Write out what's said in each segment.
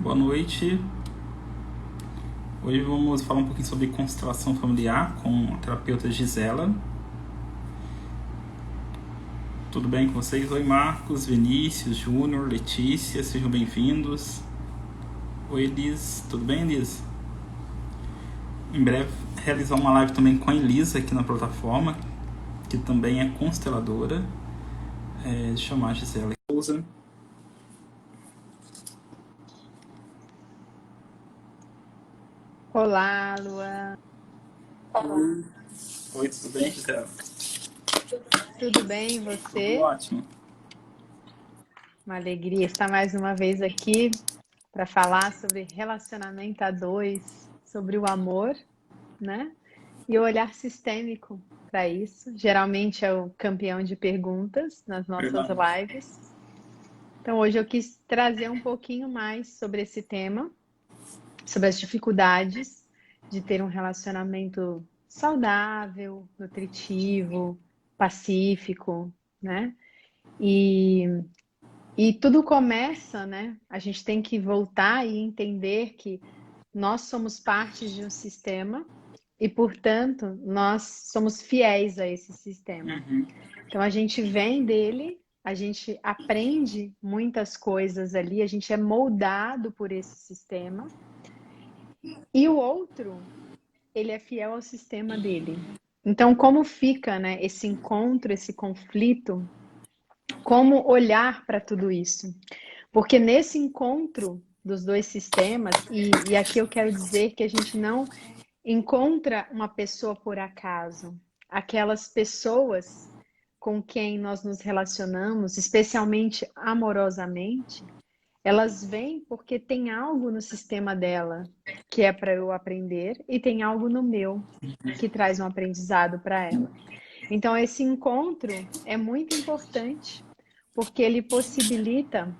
Boa noite. Hoje vamos falar um pouquinho sobre constelação familiar com a terapeuta Gisela. Tudo bem com vocês? Oi, Marcos, Vinícius, Júnior, Letícia, sejam bem-vindos. Oi, Elis. Tudo bem, Elis? Em breve realizar uma live também com a Elisa aqui na plataforma, que também é consteladora. Chamar a Gisela Souza. Olá, Luan. Oi, tudo bem, Gisela? Tudo bem, e Tudo você? ótimo. Uma alegria estar mais uma vez aqui para falar sobre relacionamento a dois, sobre o amor, né? E o olhar sistêmico para isso. Geralmente é o campeão de perguntas nas nossas Verdade. lives. Então hoje eu quis trazer um pouquinho mais sobre esse tema, sobre as dificuldades de ter um relacionamento saudável, nutritivo, pacífico, né? E, e tudo começa, né? A gente tem que voltar e entender que nós somos parte de um sistema e, portanto, nós somos fiéis a esse sistema. Então, a gente vem dele, a gente aprende muitas coisas ali, a gente é moldado por esse sistema. E o outro, ele é fiel ao sistema dele. Então, como fica, né, esse encontro, esse conflito? Como olhar para tudo isso? Porque nesse encontro dos dois sistemas, e aqui eu quero dizer que a gente não encontra uma pessoa por acaso. Aquelas pessoas com quem nós nos relacionamos, especialmente amorosamente, elas vêm porque tem algo no sistema dela que é para eu aprender e tem algo no meu que traz um aprendizado para ela. Então, esse encontro é muito importante porque ele possibilita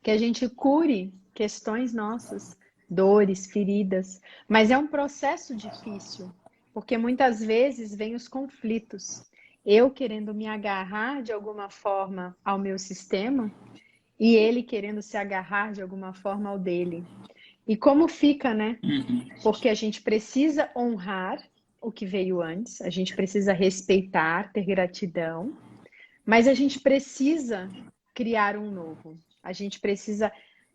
que a gente cure questões nossas, dores, feridas, mas é um processo difícil, porque muitas vezes vem os conflitos. Eu querendo me agarrar de alguma forma ao meu sistema e ele querendo se agarrar de alguma forma ao dele. E como fica, né? Porque a gente precisa honrar o que veio antes, a gente precisa respeitar, ter gratidão, mas a gente precisa criar um novo. A gente precisa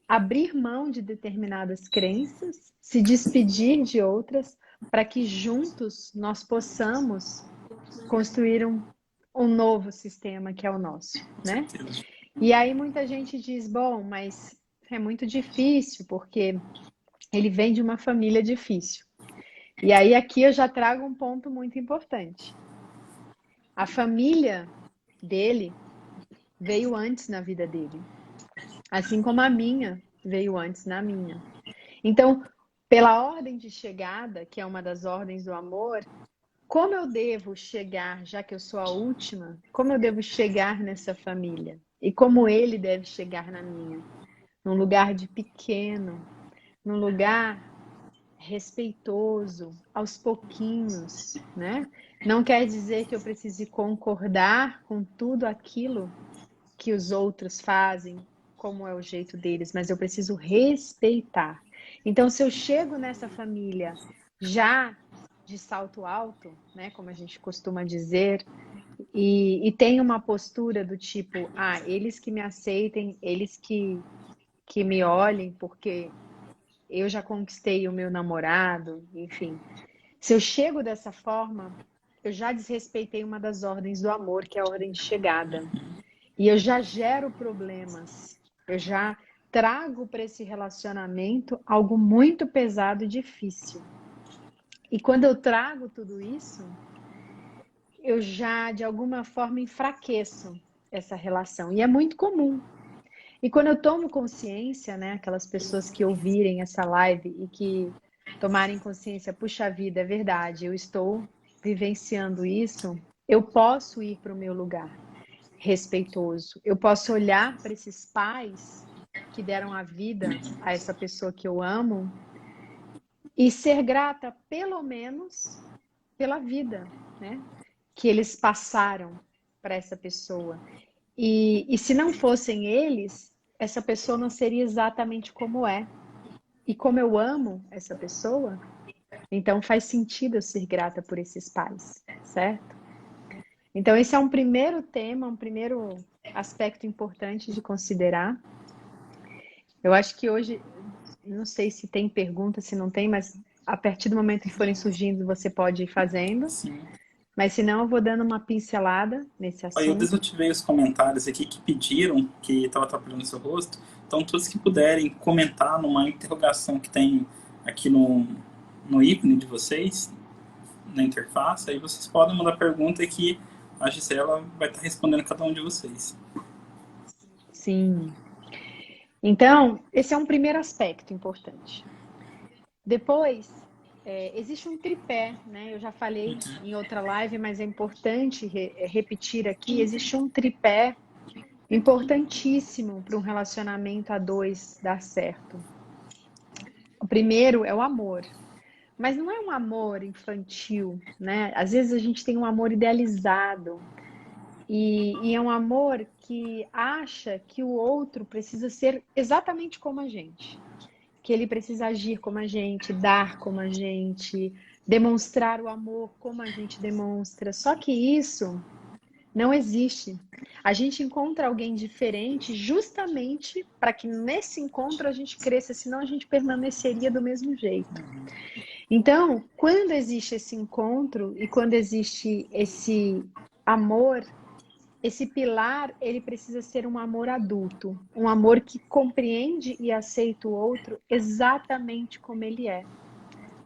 abrir mão de determinadas crenças, se despedir de outras, para que juntos nós possamos construir um novo sistema que é o nosso, Com né? certeza. E aí muita gente diz, bom, mas é muito difícil, porque ele vem de uma família difícil. E aí aqui eu já trago um ponto muito importante. A família dele veio antes na vida dele, assim como a minha veio antes na minha. Então, pela ordem de chegada, que é uma das ordens do amor, como eu devo chegar, já que eu sou a última, como eu devo chegar nessa família? E como ele deve chegar na minha? Num lugar de pequeno, num lugar respeitoso, aos pouquinhos, né? Não quer dizer que eu precise concordar com tudo aquilo que os outros fazem, como é o jeito deles, mas eu preciso respeitar. Então, se eu chego nessa família já de salto alto, né, como a gente costuma dizer, e tem uma postura do tipo, eles que me aceitem, eles que me olhem, porque eu já conquistei o meu namorado, enfim. Se eu chego dessa forma, eu já desrespeitei uma das ordens do amor, que é a ordem de chegada. E eu já gero problemas. Eu já trago para esse relacionamento algo muito pesado e difícil. E quando eu trago tudo isso, eu já, de alguma forma, enfraqueço essa relação. E é muito comum. E quando eu tomo consciência, né, aquelas pessoas que ouvirem essa live e que tomarem consciência, puxa vida, é verdade, eu estou vivenciando isso, eu posso ir para o meu lugar respeitoso. Eu posso olhar para esses pais que deram a vida a essa pessoa que eu amo e ser grata, pelo menos, pela vida, né? Que eles passaram para essa pessoa. E se não fossem eles, essa pessoa não seria exatamente como é. E como eu amo essa pessoa, então faz sentido eu ser grata por esses pais, certo? Então esse é um primeiro tema, um primeiro aspecto importante de considerar. Eu acho que hoje, não sei se tem pergunta, se não tem, mas a partir do momento que forem surgindo, você pode ir fazendo. Sim. Mas se não, eu vou dando uma pincelada nesse Aí eu assunto. desativei os comentários aqui que pediram, que estava atrapalhando o seu rosto. Então, todos que puderem comentar numa interrogação que tem aqui no ícone de vocês, na interface, aí vocês podem mandar pergunta que a Gisela vai estar respondendo cada um de vocês. Sim. Então, esse é um primeiro aspecto importante. Depois, existe um tripé, né? Eu já falei em outra live, mas é importante repetir aqui. Existe um tripé importantíssimo para um relacionamento a dois dar certo. O primeiro é o amor. Mas não é um amor infantil, né? Às vezes a gente tem um amor idealizado. E é um amor que acha que o outro precisa ser exatamente como a gente. Que ele precisa agir como a gente, dar como a gente, demonstrar o amor como a gente demonstra. Só que isso não existe. A gente encontra alguém diferente justamente para que nesse encontro a gente cresça, senão a gente permaneceria do mesmo jeito. Então, quando existe esse encontro e quando existe esse amor, esse pilar, ele precisa ser um amor adulto, um amor que compreende e aceita o outro exatamente como ele é,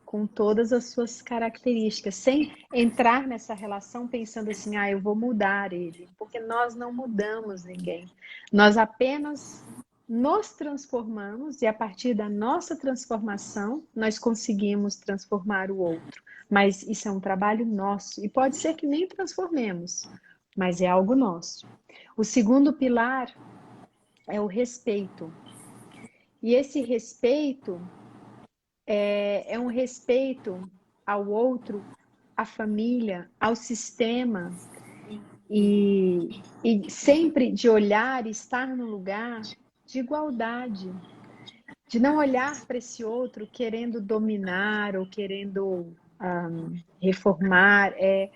com todas as suas características, sem entrar nessa relação pensando assim, eu vou mudar ele, porque nós não mudamos ninguém. Nós apenas nos transformamos e a partir da nossa transformação, nós conseguimos transformar o outro. Mas isso é um trabalho nosso e pode ser que nem transformemos, mas é algo nosso. O segundo pilar é o respeito. E esse respeito é um respeito ao outro, à família, ao sistema, e sempre de olhar e estar no lugar de igualdade, de não olhar para esse outro querendo dominar ou querendo reformar, é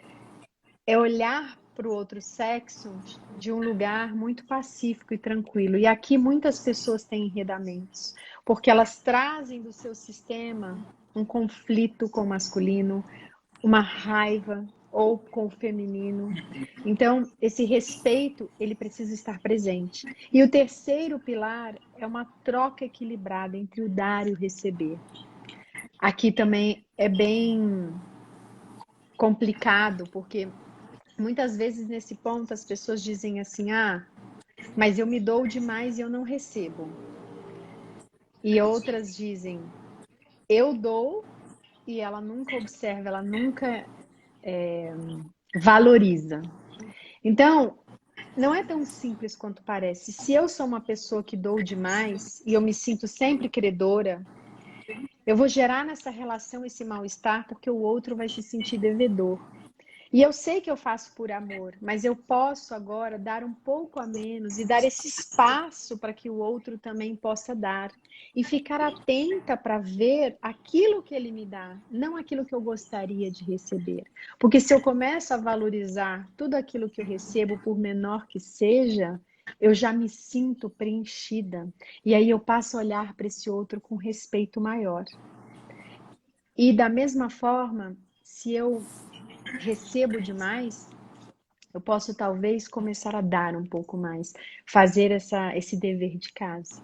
olhar para o outro sexo de um lugar muito pacífico e tranquilo. E aqui muitas pessoas têm enredamentos, porque elas trazem do seu sistema um conflito com o masculino, uma raiva ou com o feminino. Então, esse respeito, ele precisa estar presente. E o terceiro pilar é uma troca equilibrada entre o dar e o receber. Aqui também é bem complicado, porque muitas vezes nesse ponto as pessoas dizem assim, mas eu me dou demais e eu não recebo. E outras dizem, eu dou e ela nunca observa, ela nunca valoriza. Então, não é tão simples quanto parece. Se eu sou uma pessoa que dou demais e eu me sinto sempre credora, eu vou gerar nessa relação esse mal-estar porque o outro vai se sentir devedor. E eu sei que eu faço por amor, mas eu posso agora dar um pouco a menos e dar esse espaço para que o outro também possa dar. E ficar atenta para ver aquilo que ele me dá, não aquilo que eu gostaria de receber. Porque se eu começo a valorizar tudo aquilo que eu recebo, por menor que seja, eu já me sinto preenchida. E aí eu passo a olhar para esse outro com respeito maior. E da mesma forma, se eu recebo demais, eu posso talvez começar a dar um pouco mais, fazer esse dever de casa.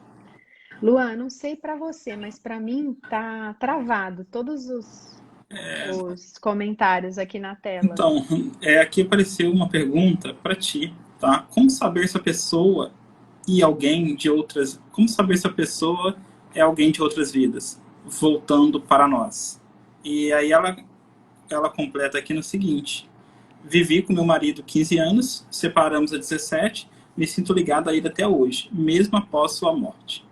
Luan, não sei para você, mas para mim tá travado todos os comentários aqui na tela. Então, aqui apareceu uma pergunta para ti, tá? Como saber se a pessoa como saber se a pessoa é alguém de outras vidas, voltando para nós? E aí ela completa aqui no seguinte: vivi com meu marido 15 anos, separamos a 17, me sinto ligado a ele até hoje, mesmo após sua morte.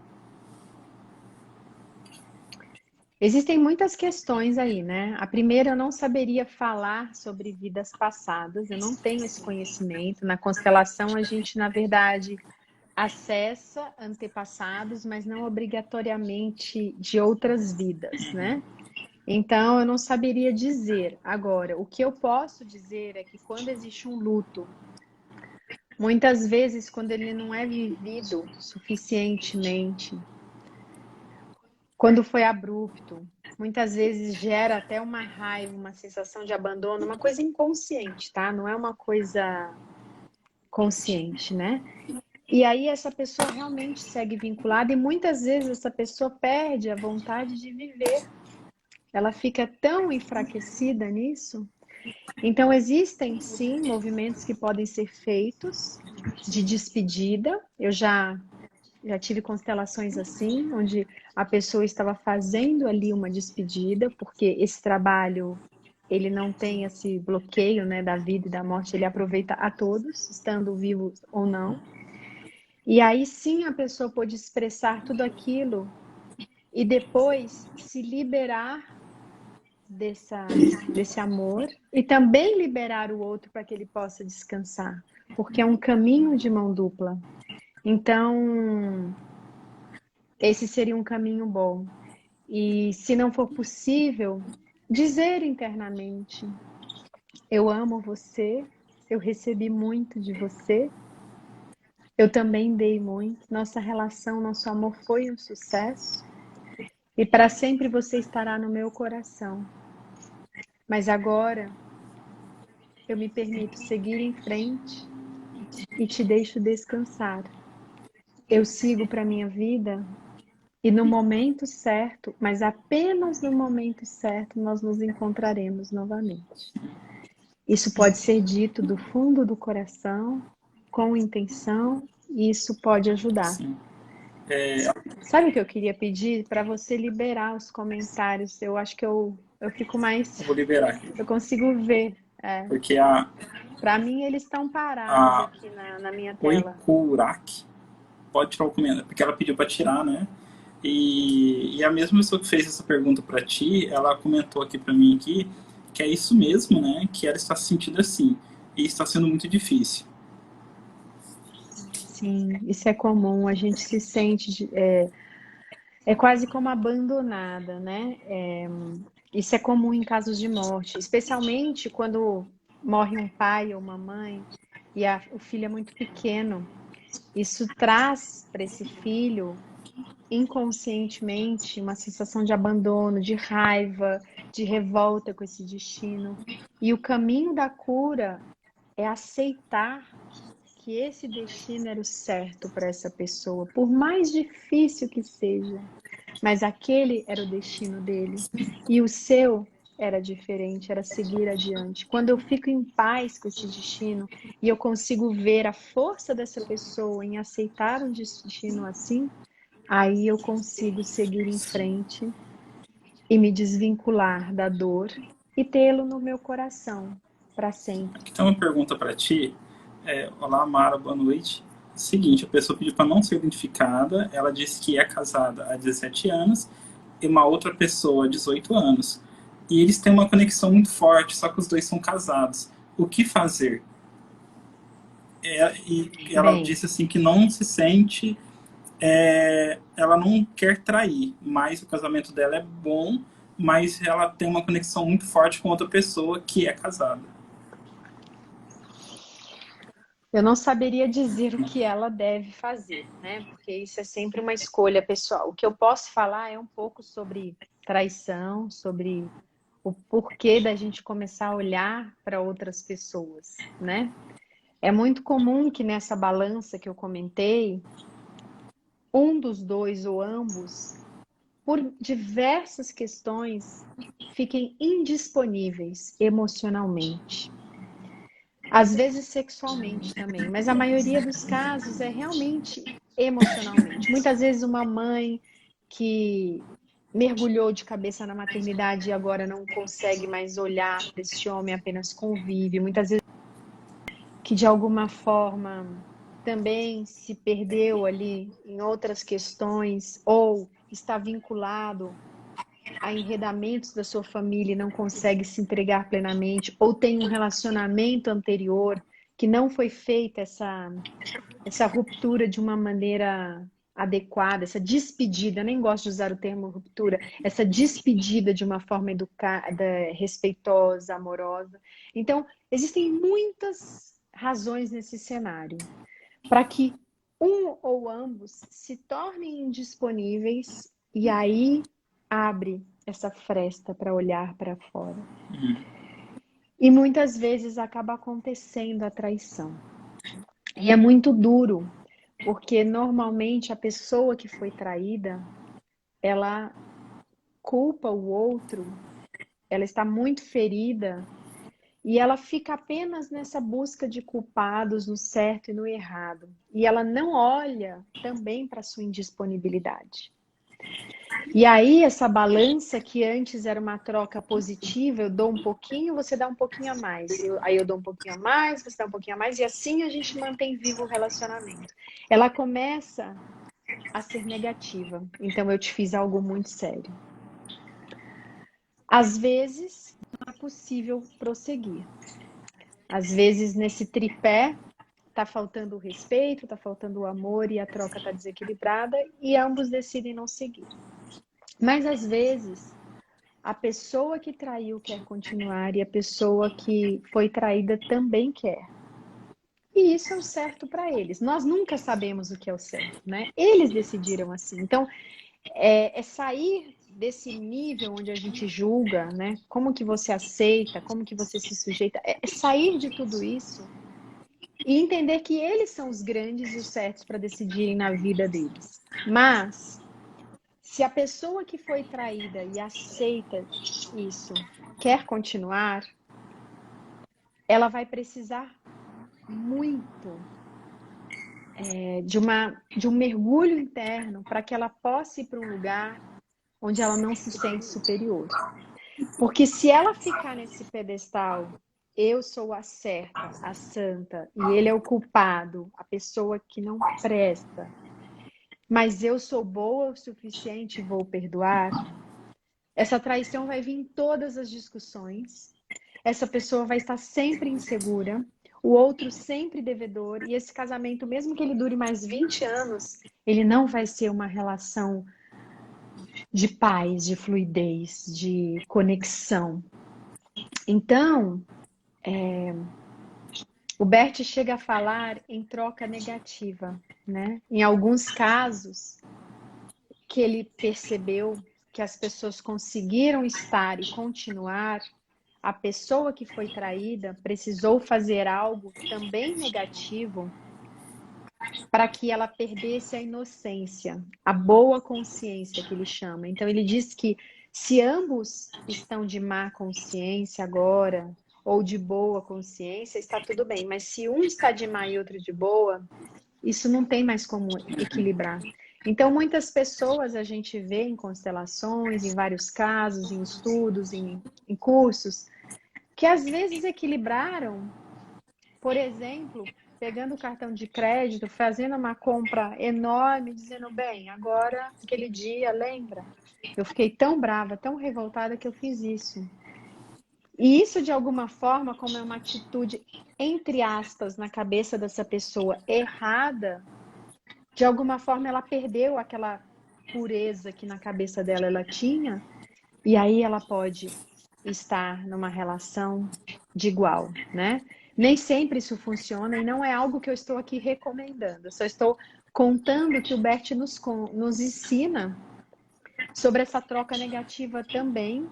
Existem muitas questões aí, né? A primeira, eu não saberia falar sobre vidas passadas, eu não tenho esse conhecimento. Na constelação, a gente, na verdade, acessa antepassados, mas não obrigatoriamente de outras vidas, né? Então, eu não saberia dizer. Agora, o que eu posso dizer é que quando existe um luto, muitas vezes, quando ele não é vivido suficientemente, quando foi abrupto, muitas vezes gera até uma raiva, uma sensação de abandono, uma coisa inconsciente, tá? Não é uma coisa consciente, né? E aí essa pessoa realmente segue vinculada e muitas vezes essa pessoa perde a vontade de viver. Ela fica tão enfraquecida nisso. Então existem sim movimentos que podem ser feitos de despedida. Eu já tive constelações assim, onde a pessoa estava fazendo ali uma despedida, porque esse trabalho ele não tem esse bloqueio, né, da vida e da morte, ele aproveita a todos, estando vivos ou não. E aí sim a pessoa pode expressar tudo aquilo e depois se liberar desse amor e também liberar o outro para que ele possa descansar, porque é um caminho de mão dupla. Então, esse seria um caminho bom. E se não for possível, dizer internamente: eu amo você, eu recebi muito de você, eu também dei muito, nossa relação, nosso amor foi um sucesso e para sempre você estará no meu coração. Mas agora eu me permito seguir em frente e te deixo descansar. Eu sigo para minha vida e no momento certo, mas apenas no momento certo, nós nos encontraremos novamente. Isso pode ser dito do fundo do coração, com intenção, e isso pode ajudar. Sim. Sabe o que eu queria pedir? Para você liberar os comentários. Eu acho que eu fico mais. Eu vou liberar aqui. Eu consigo ver. Porque Para mim, eles estão parados a aqui na minha tela. Oikurak pode tirar o comentário, porque ela pediu para tirar, né? E a mesma pessoa que fez essa pergunta para ti, ela comentou aqui para mim aqui que é isso mesmo, né? Que ela está se sentindo assim e está sendo muito difícil. Sim, isso é comum. A gente se sente quase como abandonada, né? Isso é comum em casos de morte, especialmente quando morre um pai ou uma mãe e o filho é muito pequeno. Isso traz para esse filho inconscientemente uma sensação de abandono, de raiva, de revolta com esse destino. E o caminho da cura é aceitar que esse destino era o certo para essa pessoa, por mais difícil que seja. Mas aquele era o destino dele. E o seu era diferente, era seguir adiante. Quando eu fico em paz com esse destino e eu consigo ver a força dessa pessoa em aceitar um destino assim, aí eu consigo seguir em frente e me desvincular da dor e tê-lo no meu coração para sempre. Aqui tem uma pergunta para ti. Olá, Mara, boa noite. Seguinte, a pessoa pediu para não ser identificada. Ela disse que é casada há 17 anos e uma outra pessoa há 18 anos. E eles têm uma conexão muito forte, só que os dois são casados. O que fazer? E ela Bem, disse assim que não se sente, ela não quer trair, mas o casamento dela é bom, mas ela tem uma conexão muito forte com outra pessoa que é casada. eu não saberia dizer o que ela deve fazer, né? Porque isso é sempre uma escolha pessoal. O que eu posso falar é um pouco sobre traição, sobre o porquê da gente começar a olhar para outras pessoas, né? É muito comum que nessa balança que eu comentei, um dos dois ou ambos, por diversas questões, fiquem indisponíveis emocionalmente. Às vezes sexualmente também, mas a maioria dos casos é realmente emocionalmente. Muitas vezes uma mãe que mergulhou de cabeça na maternidade e agora não consegue mais olhar para esse homem, apenas convive. Muitas vezes que de alguma forma também se perdeu ali em outras questões ou está vinculado a enredamentos da sua família e não consegue se entregar plenamente, ou tem um relacionamento anterior que não foi feita essa ruptura de uma maneira adequada, essa despedida, eu nem gosto de usar o termo ruptura, essa despedida de uma forma educada, respeitosa, amorosa. Então, existem muitas razões nesse cenário para que um ou ambos se tornem indisponíveis e aí abre essa fresta para olhar para fora. E muitas vezes acaba acontecendo a traição. E é muito duro, porque normalmente a pessoa que foi traída, ela culpa o outro, ela está muito ferida e ela fica apenas nessa busca de culpados no certo e no errado. E ela não olha também para a sua indisponibilidade. E aí essa balança que antes era uma troca positiva, eu dou um pouquinho, você dá um pouquinho a mais. Aí eu dou um pouquinho a mais, você dá um pouquinho a mais, e assim a gente mantém vivo o relacionamento. Ela começa a ser negativa. Então eu te fiz algo muito sério. Às vezes não é possível prosseguir. Às vezes nesse tripé tá faltando o respeito, tá faltando o amor e a troca tá desequilibrada e ambos decidem não seguir. Mas às vezes a pessoa que traiu quer continuar e a pessoa que foi traída também quer. E isso é o certo para eles. Nós nunca sabemos o que é o certo, né? Eles decidiram assim. Então, é sair desse nível onde a gente julga, né? Como que você aceita, como que você se sujeita. É sair de tudo isso e entender que eles são os grandes e os certos para decidirem na vida deles. Mas se a pessoa que foi traída e aceita isso quer continuar, ela vai precisar muito de um mergulho interno para que ela possa ir para um lugar onde ela não se sente superior. Porque se ela ficar nesse pedestal, eu sou a certa, a santa, e ele é o culpado, a pessoa que não presta, mas eu sou boa o suficiente e vou perdoar, essa traição vai vir em todas as discussões, essa pessoa vai estar sempre insegura, o outro sempre devedor, e esse casamento, mesmo que ele dure mais 20 anos, ele não vai ser uma relação de paz, de fluidez, de conexão. Então, o Bert chega a falar em troca negativa, né? Em alguns casos que ele percebeu que as pessoas conseguiram estar e continuar, a pessoa que foi traída precisou fazer algo também negativo para que ela perdesse a inocência, a boa consciência que ele chama. Então ele diz que se ambos estão de má consciência agora, ou de boa consciência, está tudo bem. Mas se um está de má e outro de boa, isso não tem mais como equilibrar. Então muitas pessoas a gente vê em constelações, em vários casos, em estudos, em cursos, que às vezes equilibraram, por exemplo, pegando o cartão de crédito, fazendo uma compra enorme, dizendo, bem, agora, aquele dia, lembra? Eu fiquei tão brava, tão revoltada que eu fiz isso. E isso, de alguma forma, como é uma atitude, entre aspas, na cabeça dessa pessoa errada, de alguma forma ela perdeu aquela pureza que na cabeça dela ela tinha, e aí ela pode estar numa relação de igual, né? Nem sempre isso funciona e não é algo que eu estou aqui recomendando. Eu só estou contando que o Bert nos ensina sobre essa troca negativa também,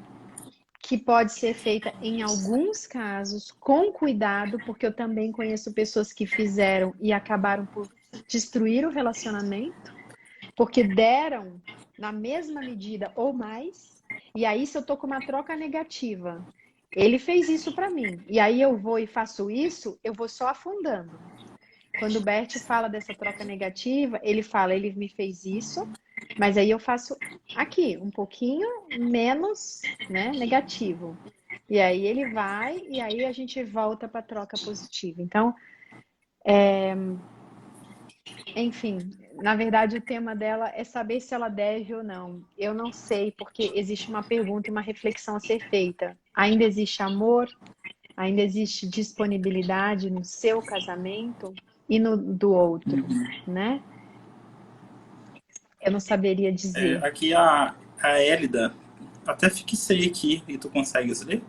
que pode ser feita em alguns casos com cuidado, porque eu também conheço pessoas que fizeram e acabaram por destruir o relacionamento, porque deram na mesma medida ou mais. E aí, se eu tô com uma troca negativa, ele fez isso para mim, e aí eu vou e faço isso, eu vou só afundando. Quando o Bert fala dessa troca negativa, ele fala, ele me fez isso, mas aí eu faço aqui, um pouquinho menos, né, negativo. E aí ele vai, e aí a gente volta para a troca positiva. Então, enfim, na verdade o tema dela é saber se ela deve ou não. Eu não sei, porque existe uma pergunta e uma reflexão a ser feita. Ainda existe amor? Ainda existe disponibilidade no seu casamento? e no do outro, Uhum. né? Eu não saberia dizer. Aqui a Hélida, até fixei aqui e tu consegues ler?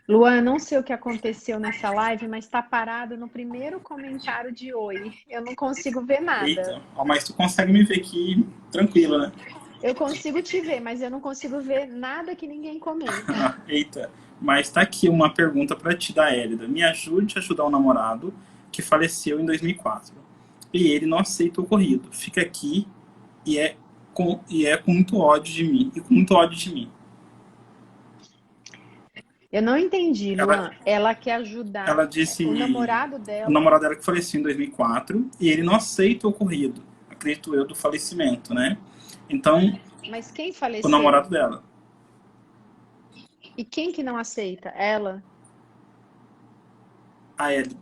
Luan, não sei o que aconteceu nessa live, mas está parado no primeiro comentário de oi. Eu não consigo ver nada. Eita, ó, mas tu consegue me ver aqui tranquilo, né? Eu consigo te ver, mas eu não consigo ver nada que ninguém comenta. Eita, mas tá aqui uma pergunta pra ti da Hélida. Me ajude a ajudar um namorado que faleceu em 2004. E ele não aceita o ocorrido. Fica aqui e é com muito ódio de mim. E com muito ódio de mim. Eu não entendi, Ela, Luan. Ela quer ela ajudar o disse namorado o dela, namorado dela que faleceu em 2004 e ele não aceita o ocorrido. Acredito eu, do falecimento, né? Então, mas quem o namorado faleceu? dela, E quem que não aceita? Ela. a Hélida,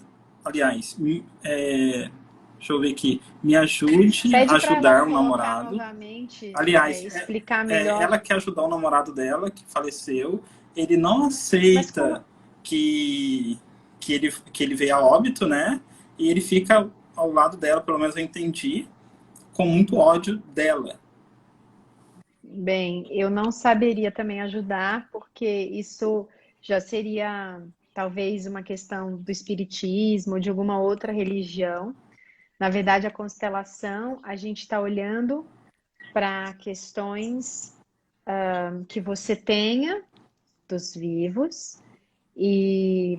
aliás, deixa eu ver aqui, me ajude a Pede para ela ajudar o colocar namorado. novamente, Aliás, explicar melhor. ela quer ajudar o namorado dela, que faleceu. Ele não Mas como, aceita que, que ele veio a óbito, né? E ele fica ao lado dela, pelo menos eu entendi, com muito ódio dela. bem, eu não saberia também ajudar, porque isso já seria talvez uma questão do espiritismo, de alguma outra religião. Na verdade, a constelação, a gente está olhando para questões que você tenha dos vivos e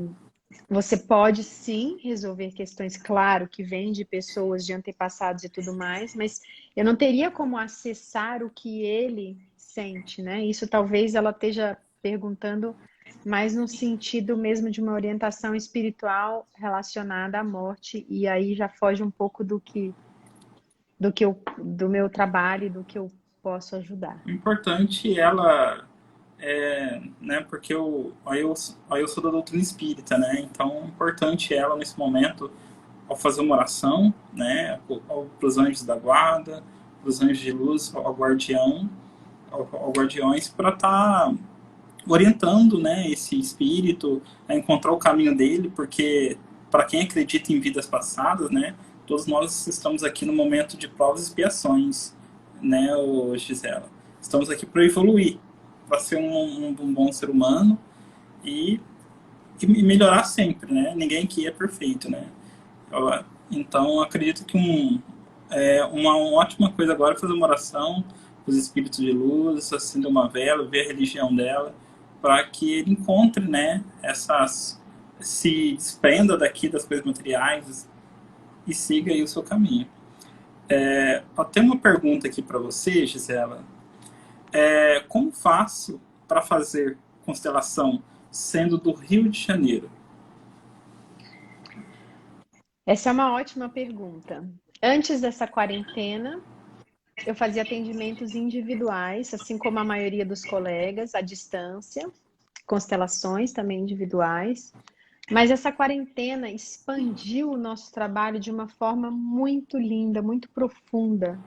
você pode sim resolver questões, claro, que vêm de pessoas, de antepassados e tudo mais, mas eu não teria como acessar o que ele sente, né? Isso talvez ela esteja perguntando mais no sentido mesmo de uma orientação espiritual relacionada à morte, e aí já foge um pouco do meu trabalho e do que eu posso ajudar. O importante é ela, né, porque aí eu sou da doutrina espírita, né? Então, o importante é ela nesse momento, ao fazer uma oração, né, para os anjos da guarda, para os anjos de luz, ao guardião, ao guardiões, para estar orientando, né, esse espírito a encontrar o caminho dele, porque para quem acredita em vidas passadas, né, todos nós estamos aqui no momento de provas e expiações, né, Gisela. Estamos aqui para evoluir, para ser um bom ser humano e, e melhorar sempre, né? Ninguém aqui é perfeito, né? Então, acredito que uma ótima coisa agora é fazer uma oração para os espíritos de luz, acender uma vela, ver a religião dela, para que ele encontre, né, se desprenda daqui das coisas materiais e siga aí o seu caminho. Tem uma pergunta aqui para você, Gisela. Como faço para fazer constelação sendo do Rio de Janeiro? Essa é uma ótima pergunta. Antes dessa quarentena, eu fazia atendimentos individuais, assim como a maioria dos colegas, à distância, constelações também individuais. Mas essa quarentena expandiu o nosso trabalho de uma forma muito linda, muito profunda.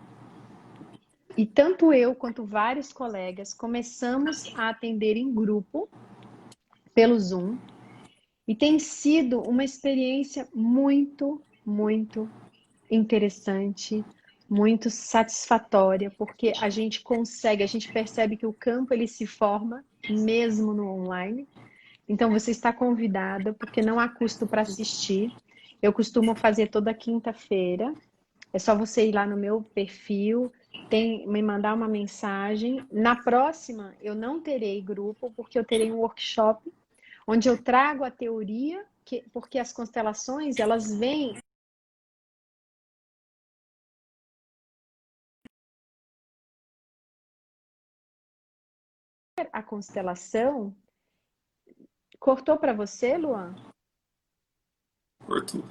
E tanto eu quanto vários colegas começamos a atender em grupo pelo Zoom e tem sido uma experiência muito, muito interessante, muito satisfatória, porque a gente consegue, a gente percebe que o campo ele se forma mesmo no online. Então você está convidada, porque não há custo para assistir. Eu costumo fazer toda quinta-feira. É só você ir lá no meu perfil, me mandar uma mensagem. Na próxima eu não terei grupo, porque eu terei um workshop onde eu trago a teoria, porque as constelações elas vêm a constelação. Cortou para você, Luan? Cortou.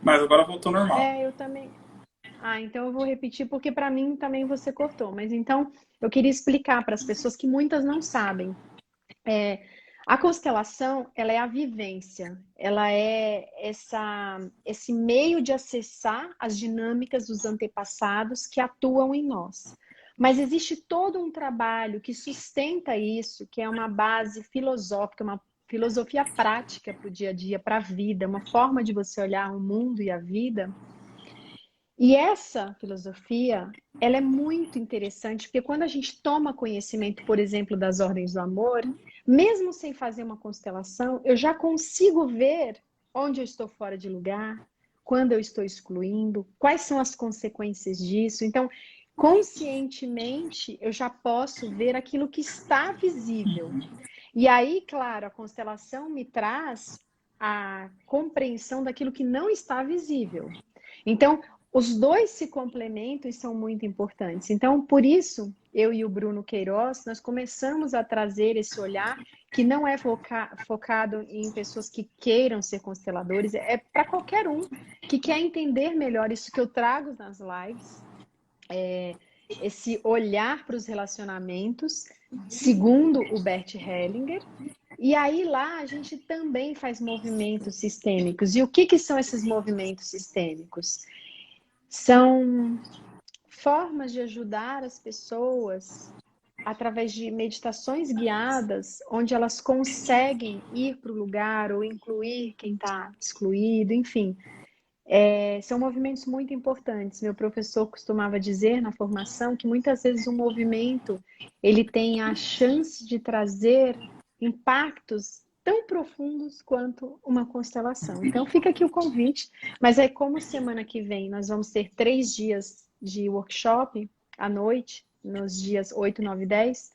Mas agora voltou normal. Eu também. Ah, então eu vou repetir porque para mim também você cortou. Mas então eu queria explicar para as pessoas que muitas não sabem. A constelação, ela é a vivência, ela é esse meio de acessar as dinâmicas dos antepassados que atuam em nós. Mas existe todo um trabalho que sustenta isso, que é uma base filosófica, uma filosofia prática para o dia a dia, para a vida, uma forma de você olhar o mundo e a vida. E essa filosofia, ela é muito interessante, porque quando a gente toma conhecimento, por exemplo, das ordens do amor, mesmo sem fazer uma constelação, eu já consigo ver onde eu estou fora de lugar, quando eu estou excluindo, quais são as consequências disso. Então, conscientemente, eu já posso ver aquilo que está visível. E aí, claro, a constelação me traz a compreensão daquilo que não está visível. Então, os dois se complementam e são muito importantes. Então, por isso, eu e o Bruno Queiroz, nós começamos a trazer esse olhar que não é focado em pessoas que queiram ser consteladores, é para qualquer um que quer entender melhor isso que eu trago nas lives, esse olhar para os relacionamentos, segundo o Bert Hellinger. E aí lá a gente também faz movimentos sistêmicos. E o que são esses movimentos sistêmicos? São formas de ajudar as pessoas através de meditações guiadas, onde elas conseguem ir para o lugar ou incluir quem está excluído, enfim. São movimentos muito importantes. Meu professor costumava dizer na formação que muitas vezes um movimento ele tem a chance de trazer impactos tão profundos quanto uma constelação. Então fica aqui o convite, mas aí como semana que vem nós vamos ter 3 dias de workshop à noite, nos dias 8, 9 e 10,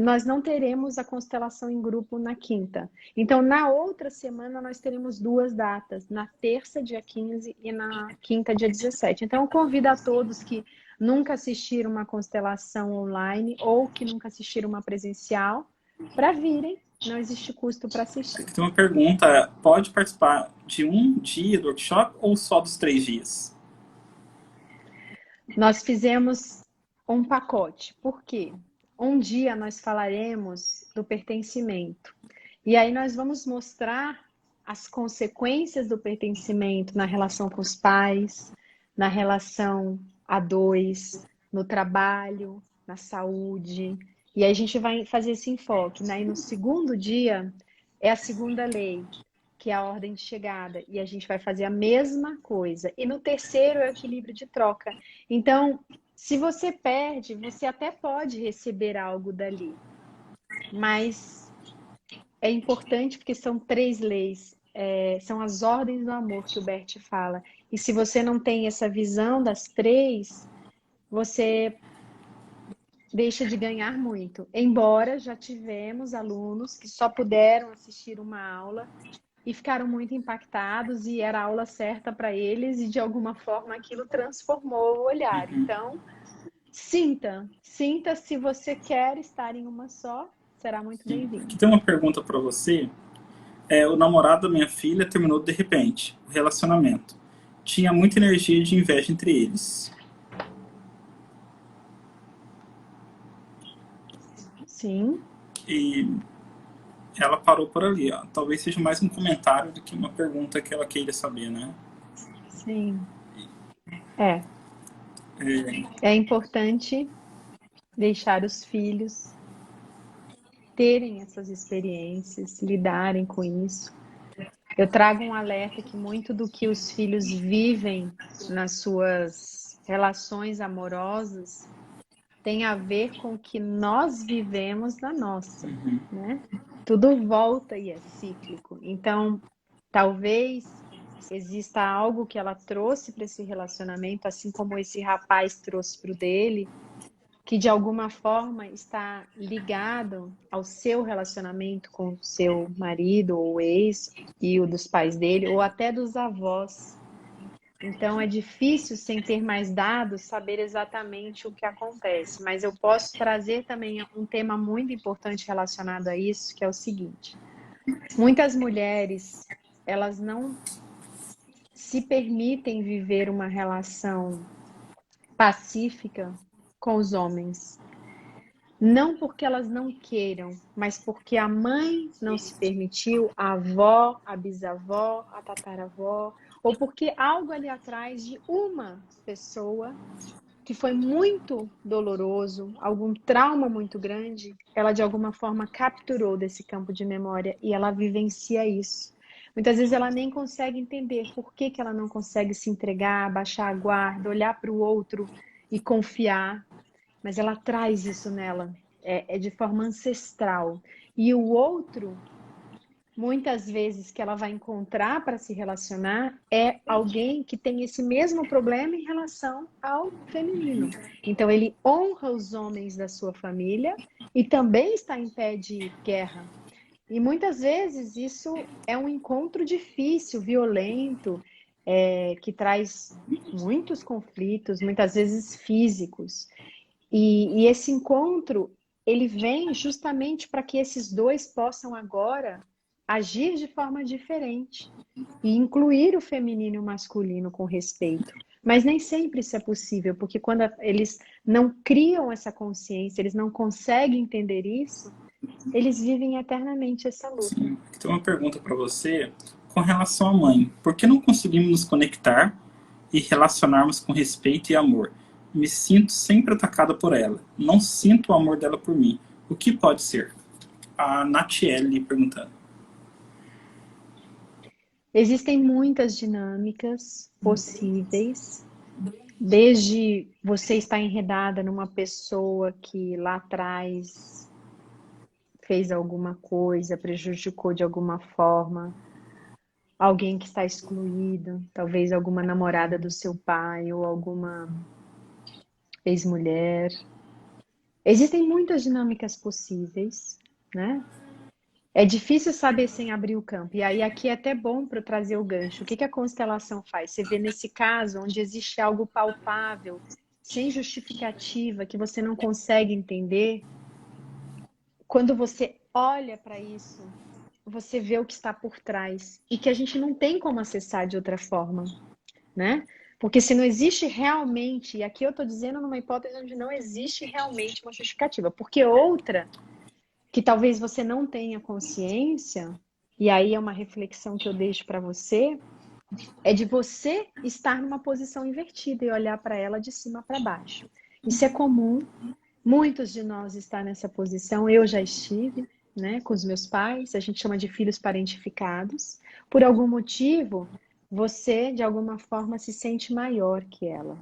nós não teremos a constelação em grupo na quinta. Então, na outra semana, nós teremos 2 datas, na terça, dia 15, e na quinta, dia 17. Então, eu convido a todos que nunca assistiram uma constelação online ou que nunca assistiram uma presencial, para virem. Não existe custo para assistir. Tem uma pergunta, pode participar de um dia do workshop ou só dos 3 dias? Nós fizemos um pacote. Por quê? Um dia nós falaremos do pertencimento. E aí nós vamos mostrar as consequências do pertencimento na relação com os pais, na relação a dois, no trabalho, na saúde. E aí a gente vai fazer esse enfoque, né? E no segundo dia é a segunda lei, que é a ordem de chegada. E a gente vai fazer a mesma coisa. E no terceiro é o equilíbrio de troca. Então, se você perde, você até pode receber algo dali. Mas é importante porque são 3 leis. São as ordens do amor que o Bert fala. E se você não tem essa visão das 3, você deixa de ganhar muito. Embora já tivemos alunos que só puderam assistir uma aula e ficaram muito impactados e era a aula certa para eles e de alguma forma aquilo transformou o olhar. Então, sinta se você quer estar em uma só, será muito bem-vindo. Aqui tem uma pergunta para você. O namorado da minha filha terminou de repente o relacionamento. Tinha muita energia de inveja entre eles. Sim. E ela parou por ali. Ó. Talvez seja mais um comentário do que uma pergunta que ela queira saber, né? Sim. É importante deixar os filhos terem essas experiências, lidarem com isso. Eu trago um alerta que muito do que os filhos vivem nas suas relações amorosas tem a ver com o que nós vivemos na nossa, né? Tudo volta e é cíclico. Então, talvez exista algo que ela trouxe para esse relacionamento, assim como esse rapaz trouxe para o dele, que de alguma forma está ligado ao seu relacionamento com o seu marido ou ex e o dos pais dele, ou até dos avós. Então é difícil, sem ter mais dados, saber exatamente o que acontece. Mas eu posso trazer também um tema muito importante relacionado a isso, que é o seguinte. Muitas mulheres, elas não se permitem viver uma relação pacífica com os homens. Não porque elas não queiram, mas porque a mãe não se permitiu, a avó, a bisavó, a tataravó, ou porque algo ali atrás de uma pessoa que foi muito doloroso, algum trauma muito grande, ela de alguma forma capturou desse campo de memória e ela vivencia isso. Muitas vezes ela nem consegue entender por que ela não consegue se entregar, baixar a guarda, olhar para o outro e confiar, mas ela traz isso nela, é de forma ancestral. E o outro, muitas vezes que ela vai encontrar para se relacionar é alguém que tem esse mesmo problema em relação ao feminino. Então ele honra os homens da sua família e também está em pé de guerra. E muitas vezes isso é um encontro difícil, violento, que traz muitos conflitos, muitas vezes físicos. E esse encontro, ele vem justamente para que esses dois possam agora agir de forma diferente e incluir o feminino e o masculino com respeito. Mas nem sempre isso é possível, porque quando eles não criam essa consciência, eles não conseguem entender isso, eles vivem eternamente essa luta. Sim. Tem uma pergunta para você com relação à mãe. Por que não conseguimos nos conectar e relacionarmos com respeito e amor? Me sinto sempre atacada por ela. Não sinto o amor dela por mim. O que pode ser? A Natiele perguntando. Existem muitas dinâmicas possíveis, desde você estar enredada numa pessoa que lá atrás fez alguma coisa, prejudicou de alguma forma, alguém que está excluído, talvez alguma namorada do seu pai ou alguma ex-mulher. Existem muitas dinâmicas possíveis, né? É difícil saber sem abrir o campo. E aí aqui é até bom para eu trazer o gancho. O que a constelação faz? Você vê nesse caso onde existe algo palpável, sem justificativa, que você não consegue entender, quando você olha para isso, você vê o que está por trás e que a gente não tem como acessar de outra forma, né? Porque se não existe realmente, e aqui eu estou dizendo numa hipótese onde não existe realmente uma justificativa, porque outra, que talvez você não tenha consciência, e aí é uma reflexão que eu deixo para você, é de você estar numa posição invertida e olhar para ela de cima para baixo. Isso é comum, muitos de nós estão nessa posição, eu já estive, né, com os meus pais, a gente chama de filhos parentificados. Por algum motivo, você, de alguma forma, se sente maior que ela.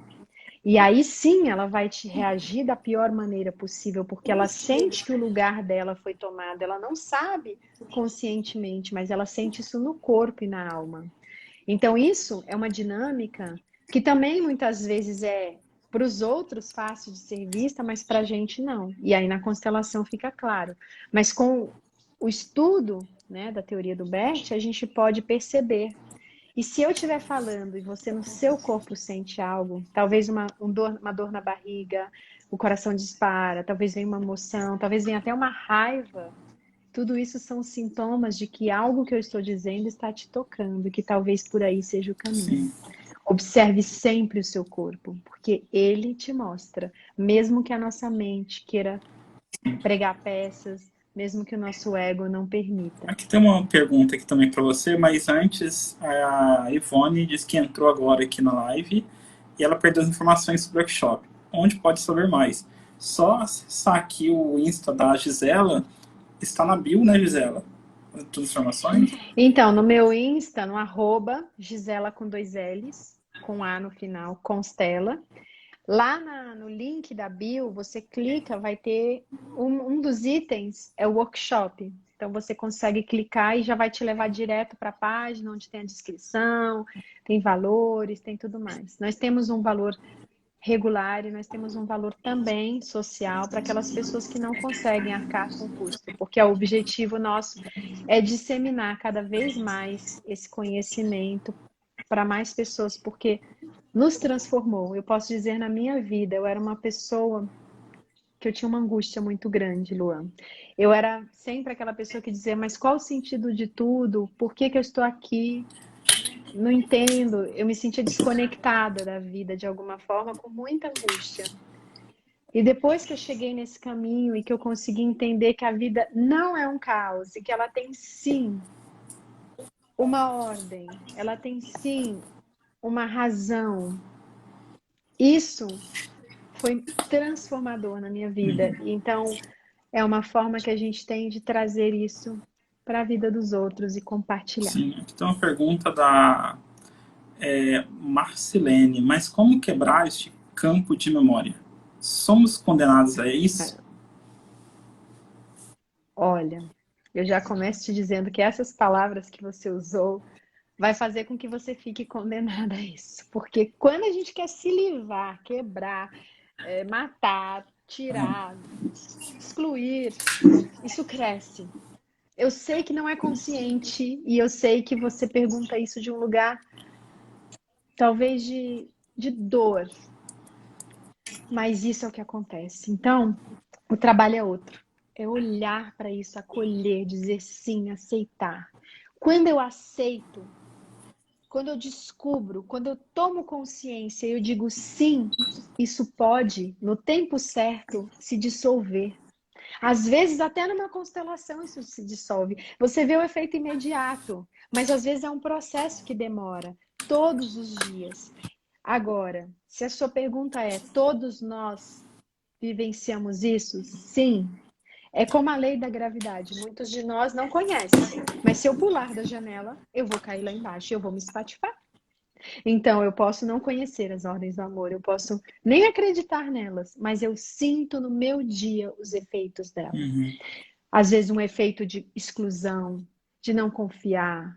E aí sim ela vai te reagir da pior maneira possível, porque ela sente que o lugar dela foi tomado. Ela não sabe conscientemente, mas ela sente isso no corpo e na alma. Então isso é uma dinâmica que também muitas vezes é para os outros fácil de ser vista, mas para a gente não. E aí na constelação fica claro. Mas com o estudo, né, da teoria do Bert, a gente pode perceber. E se eu estiver falando e você no seu corpo sente algo, talvez uma dor na barriga, o coração dispara, talvez venha uma emoção, talvez venha até uma raiva, tudo isso são sintomas de que algo que eu estou dizendo está te tocando, e que talvez por aí seja o caminho. Sim. Observe sempre o seu corpo, porque ele te mostra, mesmo que a nossa mente queira pregar peças, mesmo que o nosso ego não permita. Aqui tem uma pergunta aqui também para você, mas antes a Ivone disse que entrou agora aqui na live e ela perdeu as informações sobre o workshop. Onde pode saber mais? Só acessar aqui o Insta da Gisela, está na bio, né, Gisela? Todas as informações? Então, no meu Insta, no arroba, Gisela com 2 L's, com A no final, Constela. Lá no link da bio, você clica, vai ter um dos itens, é o workshop. Então, você consegue clicar e já vai te levar direto para a página onde tem a descrição, tem valores, tem tudo mais. Nós temos um valor regular e nós temos um valor também social para aquelas pessoas que não conseguem arcar com o custo, porque o objetivo nosso é disseminar cada vez mais esse conhecimento para mais pessoas, porque nos transformou. Eu posso dizer, na minha vida, eu era uma pessoa que eu tinha uma angústia muito grande, Luan. Eu era sempre aquela pessoa que dizia, mas qual o sentido de tudo? Por que eu estou aqui? Não entendo. Eu me sentia desconectada da vida de alguma forma, com muita angústia. E depois que eu cheguei nesse caminho e que eu consegui entender que a vida não é um caos e que ela tem sim uma ordem, ela tem sim uma razão. Isso foi transformador na minha vida. Então, é uma forma que a gente tem de trazer isso para a vida dos outros e compartilhar. Sim, aqui tem uma pergunta da Marcilene, mas como quebrar este campo de memória? Somos condenados a isso? Olha, eu já começo te dizendo que essas palavras que você usou vai fazer com que você fique condenada a isso. Porque quando a gente quer se livrar, quebrar, matar, tirar, excluir, isso cresce. Eu sei que não é consciente e eu sei que você pergunta isso de um lugar talvez de dor, mas isso é o que acontece. Então, o trabalho é outro. É olhar para isso, acolher, dizer sim, aceitar. Quando eu aceito, quando eu descubro, quando eu tomo consciência e eu digo sim, isso pode, no tempo certo, se dissolver. Às vezes, até numa constelação, isso se dissolve. Você vê o efeito imediato, mas às vezes é um processo que demora todos os dias. Agora, se a sua pergunta é: todos nós vivenciamos isso? Sim. É como a lei da gravidade. Muitos de nós não conhecem, mas se eu pular da janela, eu vou cair lá embaixo e eu vou me espatifar. Então, eu posso não conhecer as ordens do amor, eu posso nem acreditar nelas, mas eu sinto no meu dia os efeitos dela. Uhum. Às vezes, um efeito de exclusão, de não confiar.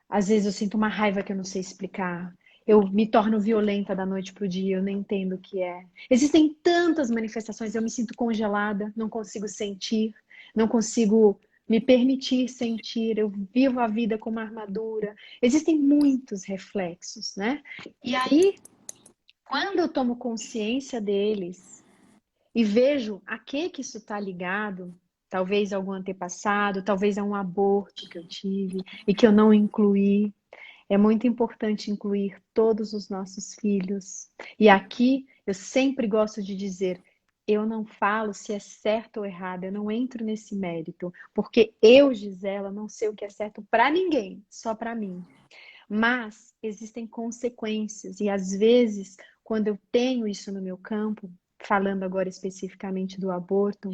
Às vezes, eu sinto uma raiva que eu não sei explicar. Eu me torno violenta da noite para o dia, eu nem entendo o que é. Existem tantas manifestações, eu me sinto congelada, não consigo sentir, não consigo me permitir sentir, eu vivo a vida com uma armadura. Existem muitos reflexos, né? E aí, quando eu tomo consciência deles e vejo a que isso está ligado, talvez a algum antepassado, talvez a um aborto que eu tive e que eu não incluí, é muito importante incluir todos os nossos filhos. E aqui eu sempre gosto de dizer, eu não falo se é certo ou errado, eu não entro nesse mérito, porque eu, Gisela, não sei o que é certo para ninguém, só para mim. Mas existem consequências e às vezes, quando eu tenho isso no meu campo, falando agora especificamente do aborto,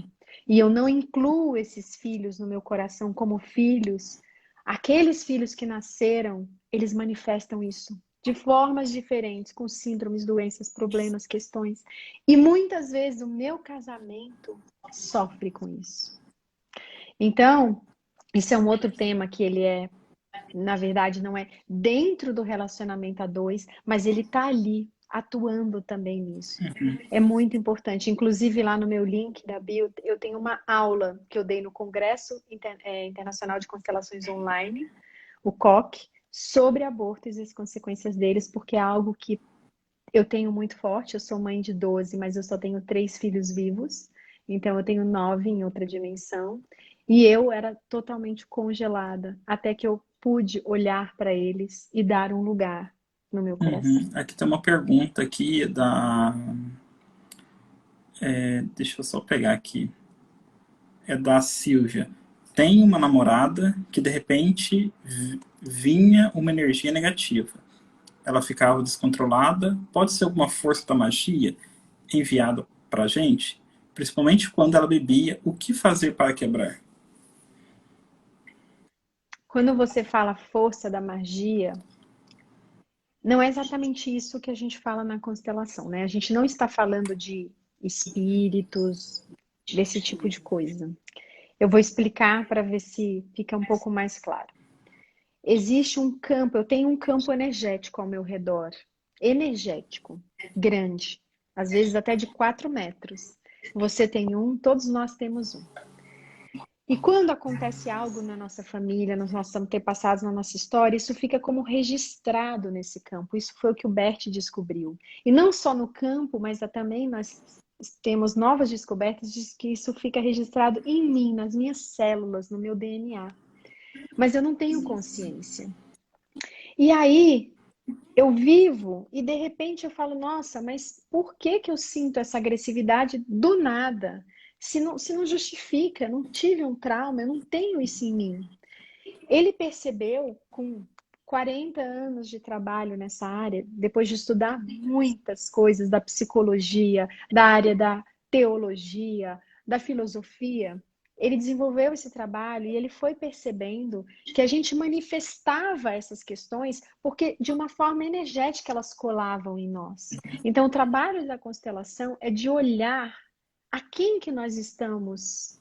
e eu não incluo esses filhos no meu coração como filhos, aqueles filhos que nasceram, eles manifestam isso de formas diferentes, com síndromes, doenças, problemas, questões. E muitas vezes o meu casamento sofre com isso. Então, isso é um outro tema que ele na verdade, não é dentro do relacionamento a dois, mas ele está ali, atuando também nisso. É muito importante. Inclusive, lá no meu link da bio, eu tenho uma aula que eu dei no Congresso Internacional de Constelações Online, o COC, sobre aborto e as consequências deles, porque é algo que eu tenho muito forte. Eu sou mãe de 12, mas eu só tenho 3 filhos vivos, então eu tenho 9 em outra dimensão. E eu era totalmente congelada, até que eu pude olhar para eles e dar um lugar no meu coração. Uhum. Aqui tem uma pergunta aqui da. Deixa eu só pegar aqui. É da Silvia. Tem uma namorada que de repente vinha uma energia negativa. Ela ficava descontrolada. Pode ser alguma força da magia enviada pra gente? Principalmente quando ela bebia. O que fazer para quebrar? Quando você fala força da magia, não é exatamente isso que a gente fala na constelação, né? A gente não está falando de espíritos, desse tipo de coisa. Eu vou explicar para ver se fica um pouco mais claro. Existe um campo, eu tenho um campo energético ao meu redor, energético, grande, às vezes até de 4 metros. Você tem um, todos nós temos um. E quando acontece algo na nossa família, nos nossos antepassados, na nossa história, isso fica como registrado nesse campo. Isso foi o que o Bert descobriu. E não só no campo, mas também nós temos novas descobertas de que isso fica registrado em mim, nas minhas células, no meu DNA. Mas eu não tenho consciência. E aí eu vivo e de repente eu falo, nossa, mas por que que eu sinto essa agressividade do nada? Se não justifica, não tive um trauma, eu não tenho isso em mim. Ele percebeu com 40 anos de trabalho nessa área, depois de estudar muitas coisas da psicologia, da área da teologia, da filosofia, ele desenvolveu esse trabalho e ele foi percebendo que a gente manifestava essas questões porque de uma forma energética elas colavam em nós. Então o trabalho da constelação é de olhar a quem que nós estamos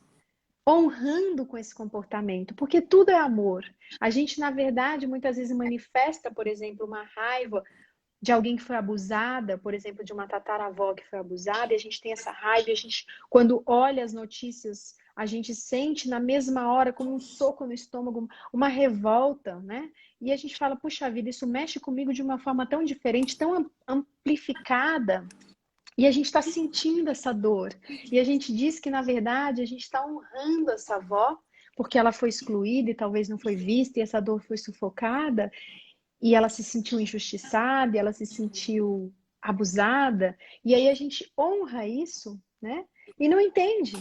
honrando com esse comportamento, porque tudo é amor. A gente, na verdade, muitas vezes manifesta, por exemplo, uma raiva de alguém que foi abusada, por exemplo, de uma tataravó que foi abusada, e a gente tem essa raiva, e a gente, quando olha as notícias, a gente sente na mesma hora, como um soco no estômago, uma revolta, né? E a gente fala, puxa vida, isso mexe comigo de uma forma tão diferente, tão amplificada, e a gente está sentindo essa dor. E a gente diz que, na verdade, a gente está honrando essa avó, porque ela foi excluída e talvez não foi vista, e essa dor foi sufocada, e ela se sentiu injustiçada, e ela se sentiu abusada. E aí a gente honra isso, né? E não entende.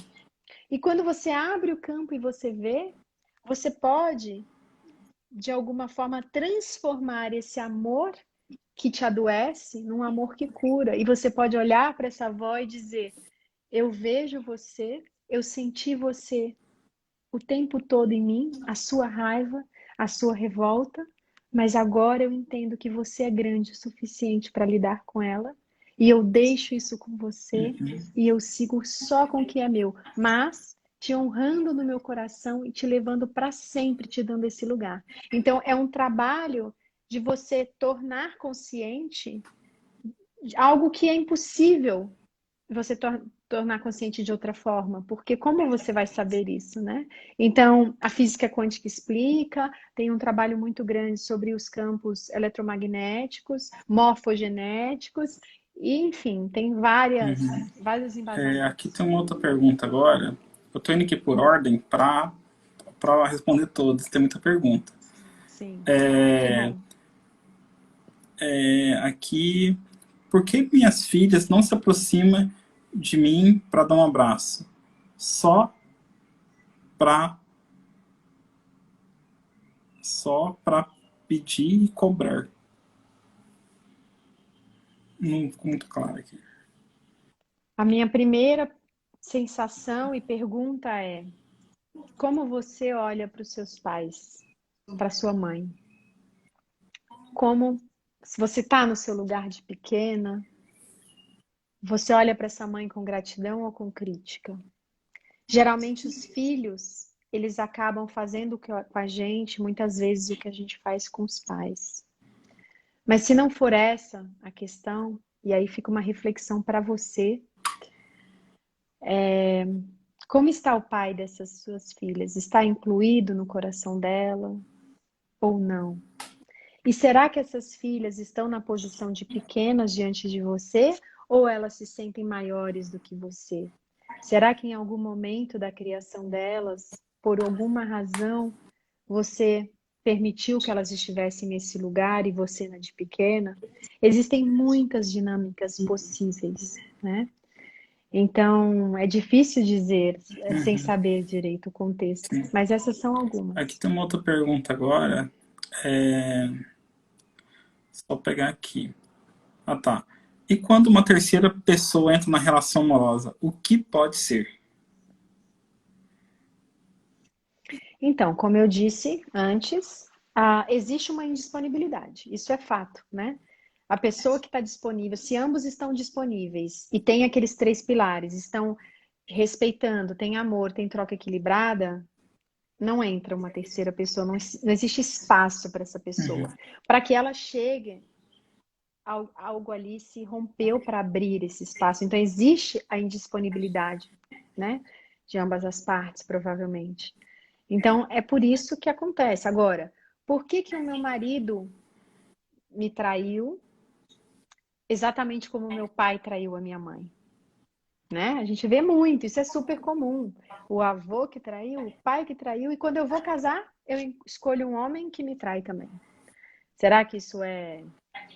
E quando você abre o campo e você vê, você pode, de alguma forma, transformar esse amor que te adoece num amor que cura. E você pode olhar para essa avó e dizer: eu vejo você, eu senti você o tempo todo em mim, a sua raiva, a sua revolta, mas agora eu entendo que você é grande o suficiente para lidar com ela. E eu deixo isso com você e eu sigo só com o que é meu, mas te honrando no meu coração e te levando para sempre, te dando esse lugar. Então, é um trabalho de você tornar consciente algo que é impossível você tornar consciente de outra forma, porque como você vai saber isso, né? Então, a física quântica explica, tem um trabalho muito grande sobre os campos eletromagnéticos, morfogenéticos, e, enfim, tem vários Aqui embasamentos. tem uma outra pergunta agora. Eu tô indo aqui por ordem para responder todas. Tem muita pergunta. Sim, que É, bom. aqui, por que minhas filhas não se aproximam de mim para dar um abraço? Só para para pedir e cobrar. Não ficou muito claro aqui. A minha primeira sensação e pergunta é: como você olha para os seus pais, para sua mãe? Como, se você está no seu lugar de pequena, você olha para essa mãe com gratidão ou com crítica? Geralmente os filhos, eles acabam fazendo com a gente, muitas vezes, o que a gente faz com os pais. Mas se não for essa a questão, e aí fica uma reflexão para você, como está o pai dessas suas filhas? Está incluído no coração dela ou não? E será que essas filhas estão na posição de pequenas diante de você ou elas se sentem maiores do que você? Será que em algum momento da criação delas, por alguma razão, você permitiu que elas estivessem nesse lugar e você na de pequena? Existem muitas dinâmicas possíveis, né? Então, é difícil dizer sem saber direito o contexto, mas essas são Aqui algumas. tem uma outra pergunta agora. É, só pegar aqui. Ah, tá. E quando uma terceira pessoa entra na relação amorosa, o que pode ser? Então, como eu disse antes, existe uma indisponibilidade, isso é fato, né? A pessoa que está disponível, se ambos estão disponíveis e tem aqueles três pilares, estão respeitando, tem amor, tem troca equilibrada, não entra uma terceira pessoa, não existe espaço para essa pessoa. Para que ela chegue, algo ali se rompeu para abrir esse espaço. Então, existe a indisponibilidade, né? De ambas as partes, provavelmente. Então, é por isso que acontece. Agora, por que que o meu marido me traiu exatamente como o meu pai traiu a minha mãe? Né? A gente vê muito, isso é super comum. O avô que traiu, o pai que traiu, e quando eu vou casar, eu escolho um homem que me trai também. Será que isso é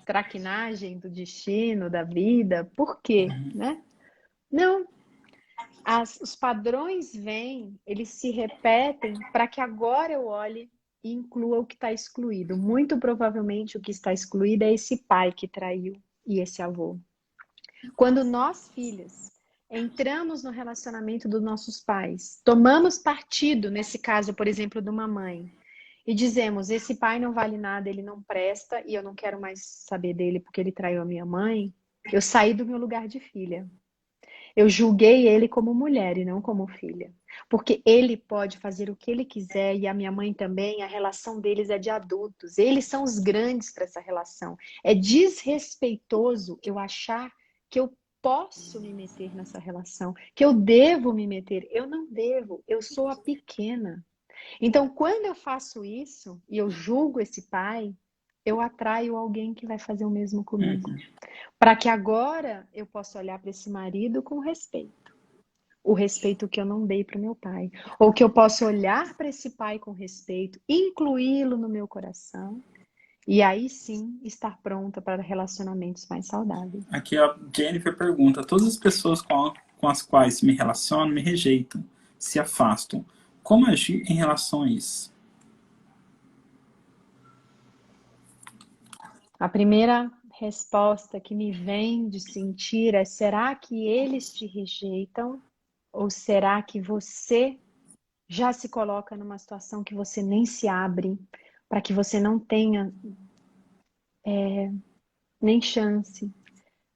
traquinagem do destino, da vida? Por quê? Né? Não. Os padrões vêm, eles se repetem para que agora eu olhe e inclua o que está excluído. Muito provavelmente o que está excluído é esse pai que traiu e esse avô. Quando nós, filhos, entramos no relacionamento dos nossos pais, tomamos partido, nesse caso, por exemplo, de uma mãe, e dizemos, esse pai não vale nada, ele não presta, e eu não quero mais saber dele porque ele traiu a minha mãe, eu saí do meu lugar de filha. Eu julguei ele como mulher e não como filha. Porque ele pode fazer o que ele quiser e a minha mãe também, a relação deles é de adultos. Eles são os grandes para essa relação. É desrespeitoso eu achar que eu posso me meter nessa relação, que eu devo me meter. Eu não devo, eu sou a pequena. Então, quando eu faço isso e eu julgo esse pai, eu atraio alguém que vai fazer o mesmo comigo. Uhum. Para que agora eu possa olhar para esse marido com respeito. O respeito que eu não dei para o meu pai. Ou que eu possa olhar para esse pai com respeito, incluí-lo no meu coração. E aí sim estar pronta para relacionamentos mais saudáveis. Aqui a Jennifer pergunta: todas as pessoas com as quais me relaciono me rejeitam, se afastam. Como agir em relação a isso? A primeira resposta que me vem de sentir é: será que eles te rejeitam? Ou será que você já se coloca numa situação que você nem se abre, para que você não tenha nem chance?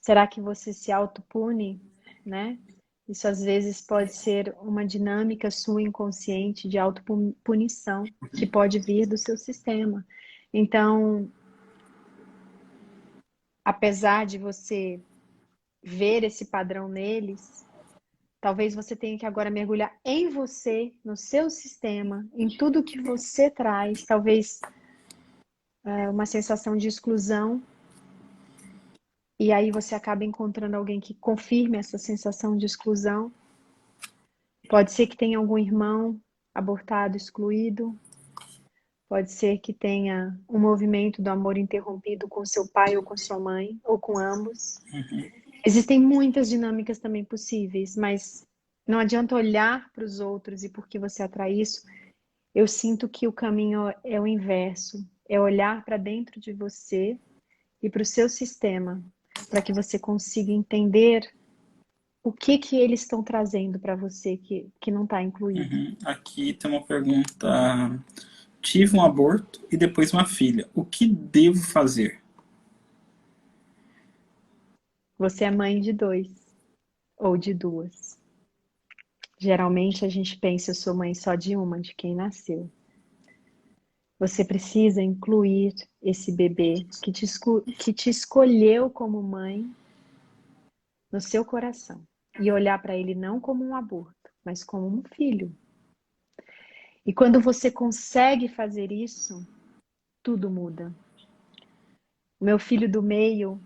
Será que você se autopune, né? Isso às vezes pode ser uma dinâmica sua inconsciente de autopunição que pode vir do seu sistema. Então, apesar de você ver esse padrão neles, talvez você tenha que agora mergulhar em você, no seu sistema, em tudo que você traz, talvez uma sensação de exclusão. E aí você acaba encontrando alguém que confirme essa sensação de exclusão. Pode ser que tenha algum irmão abortado, excluído. Pode ser que tenha um movimento do amor interrompido com seu pai ou com sua mãe, ou com ambos. Existem muitas dinâmicas também possíveis, mas não adianta olhar para os outros e porque você atrai isso. Eu sinto que o caminho é o inverso. É olhar para dentro de você e para o seu sistema, para que você consiga entender o que eles estão trazendo para você que não está incluído. Aqui tem uma pergunta: tive um aborto e depois uma filha. O que devo fazer? Você é mãe de 2 ou de 2. Geralmente a gente pensa, eu sou mãe só de uma, de quem nasceu. Você precisa incluir esse bebê que te escolheu como mãe no seu coração e olhar para ele não como um aborto, mas como um filho. E quando você consegue fazer isso, tudo muda. O meu filho do meio,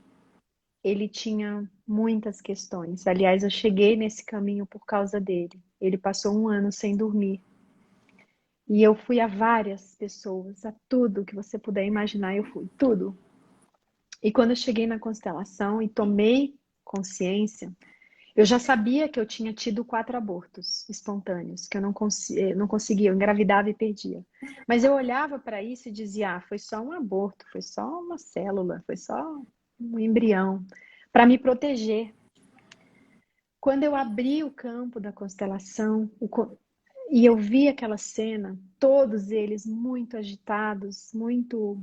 ele tinha muitas questões. Aliás, eu cheguei nesse caminho por causa dele. Ele passou 1 ano sem dormir. E eu fui a várias pessoas, a tudo que você puder imaginar, eu fui, tudo. E quando eu cheguei na constelação e tomei consciência, eu já sabia que eu tinha tido 4 abortos espontâneos, que eu não conseguia, eu engravidava e perdia. Mas eu olhava para isso e dizia, foi só um aborto, foi só uma célula, foi só um embrião, para me proteger. Quando eu abri o campo da constelação e eu vi aquela cena, todos eles muito agitados, muito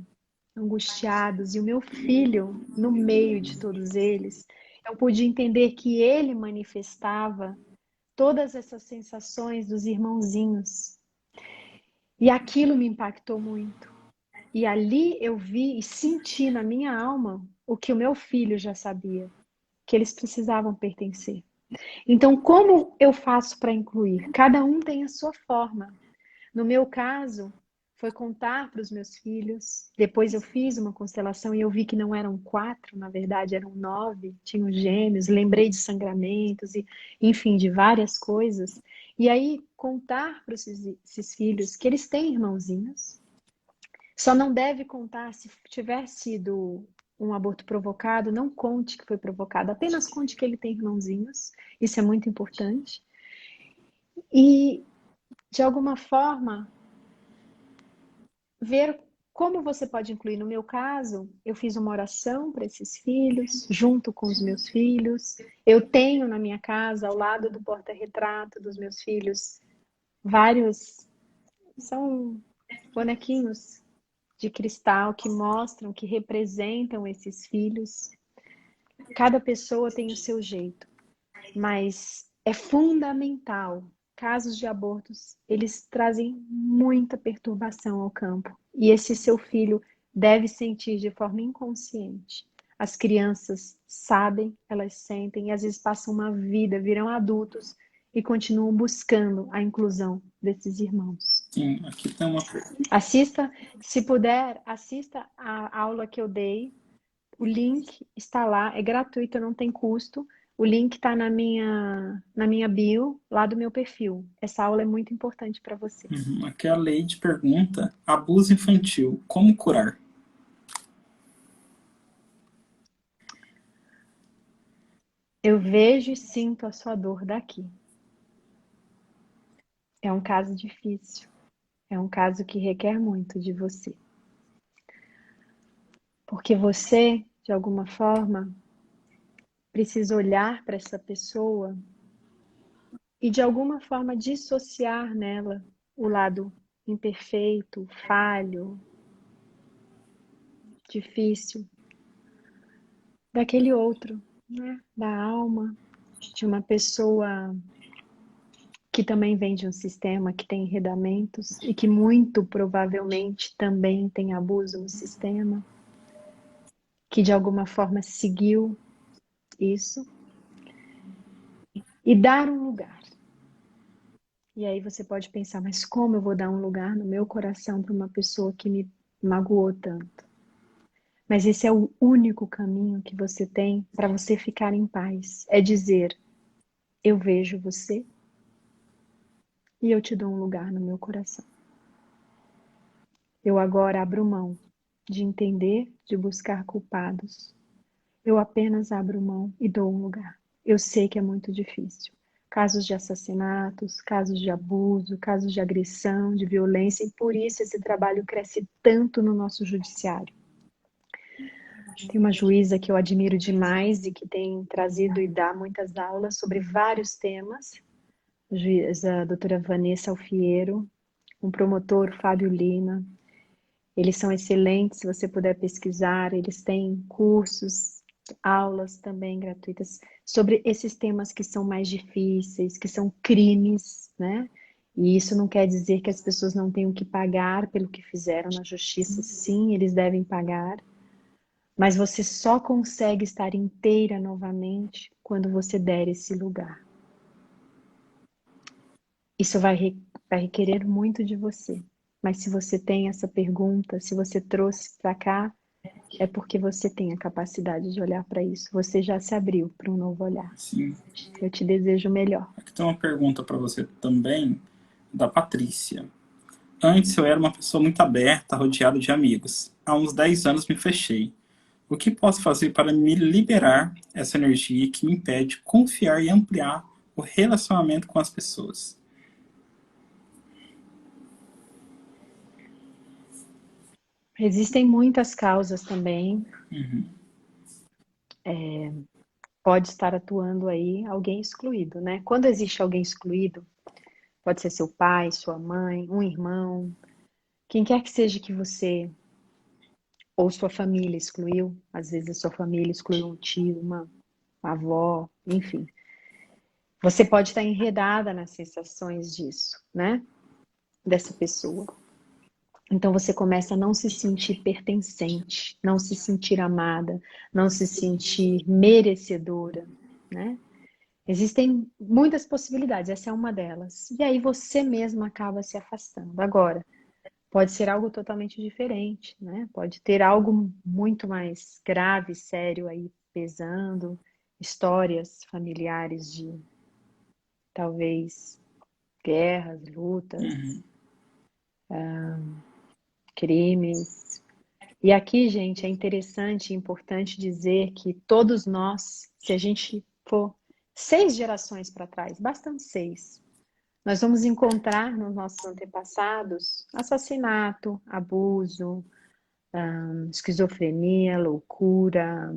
angustiados, e o meu filho no meio de todos eles, eu pude entender que ele manifestava todas essas sensações dos irmãozinhos. E aquilo me impactou muito. E ali eu vi e senti na minha alma o que o meu filho já sabia, que eles precisavam pertencer. Então, como eu faço para incluir? Cada um tem a sua forma. No meu caso, foi contar para os meus filhos. Depois eu fiz uma constelação e eu vi que não eram 4, na verdade eram 9, tinham gêmeos. Lembrei de sangramentos e, enfim, de várias coisas. E aí contar para esses filhos que eles têm irmãozinhos. Só não deve contar se tiver sido um aborto provocado, não conte que foi provocado, apenas conte que ele tem irmãozinhos. Isso é muito importante. E, de alguma forma, ver como você pode incluir. No meu caso, eu fiz uma oração para esses filhos, junto com os meus filhos. Eu tenho na minha casa, ao lado do porta-retrato dos meus filhos, vários, são bonequinhos de cristal que mostram, que representam esses filhos. Cada pessoa tem o seu jeito, mas é fundamental. Casos de abortos, eles trazem muita perturbação ao campo. E esse seu filho deve sentir de forma inconsciente. As crianças sabem, elas sentem, e às vezes passam uma vida, viram adultos e continuam buscando a inclusão desses irmãos. Sim, aqui tem uma. Assista, se puder, assista a aula que eu dei. O link está lá, é gratuito, não tem custo. O link está na minha bio, lá do meu perfil. Essa aula é muito importante para você. Aqui a Leide pergunta: abuso infantil, como curar? Eu vejo e sinto a sua dor daqui. É um caso difícil. É um caso que requer muito de você. Porque você, de alguma forma, precisa olhar para essa pessoa e, de alguma forma, dissociar nela o lado imperfeito, falho, difícil, daquele outro, né? Da alma, de uma pessoa que também vem de um sistema que tem enredamentos e que muito provavelmente também tem abuso no sistema, que de alguma forma seguiu isso, e dar um lugar. E aí você pode pensar, mas como eu vou dar um lugar no meu coração para uma pessoa que me magoou tanto? Mas esse é o único caminho que você tem para você ficar em paz. É dizer, eu vejo você e eu te dou um lugar no meu coração. Eu agora abro mão de entender, de buscar culpados. Eu apenas abro mão e dou um lugar. Eu sei que é muito difícil. Casos de assassinatos, casos de abuso, casos de agressão, de violência, e por isso esse trabalho cresce tanto no nosso judiciário. Tem uma juíza que eu admiro demais e que tem trazido e dá muitas aulas sobre vários temas, a juíza a doutora Vanessa Alfiero, um promotor, Fábio Lima. Eles são excelentes, se você puder pesquisar, eles têm cursos, aulas também gratuitas sobre esses temas que são mais difíceis, que são crimes, né? E isso não quer dizer que as pessoas não tenham que pagar pelo que fizeram na justiça. Sim, eles devem pagar, mas você só consegue estar inteira novamente quando você der esse lugar. Isso vai requerer muito de você. Mas se você tem essa pergunta, se você trouxe para cá, é porque você tem a capacidade de olhar para isso. Você já se abriu para um novo olhar. Sim. Eu te desejo o melhor. Aqui tem uma pergunta para você também, da Patrícia. Antes eu era uma pessoa muito aberta, rodeada de amigos. Há uns 10 anos me fechei. O que posso fazer para me liberar essa energia que me impede de confiar e ampliar o relacionamento com as pessoas? Existem muitas causas também. Pode estar atuando aí alguém excluído, né? Quando existe alguém excluído, pode ser seu pai, sua mãe, um irmão, quem quer que seja que você ou sua família excluiu. Às vezes a sua família excluiu um tio, uma avó, enfim. Você pode estar enredada nas sensações disso, né? Dessa pessoa. Então você começa a não se sentir pertencente, não se sentir amada, não se sentir merecedora, né? Existem muitas possibilidades, essa é uma delas. E aí você mesma acaba se afastando. Agora, pode ser algo totalmente diferente, né? Pode ter algo muito mais grave, sério aí pesando, histórias familiares de talvez guerras, lutas, crimes. E aqui, gente, é interessante e importante dizer que todos nós, se a gente for 6 gerações para trás, bastam 6, Nós vamos encontrar nos nossos antepassados assassinato, abuso, esquizofrenia, loucura,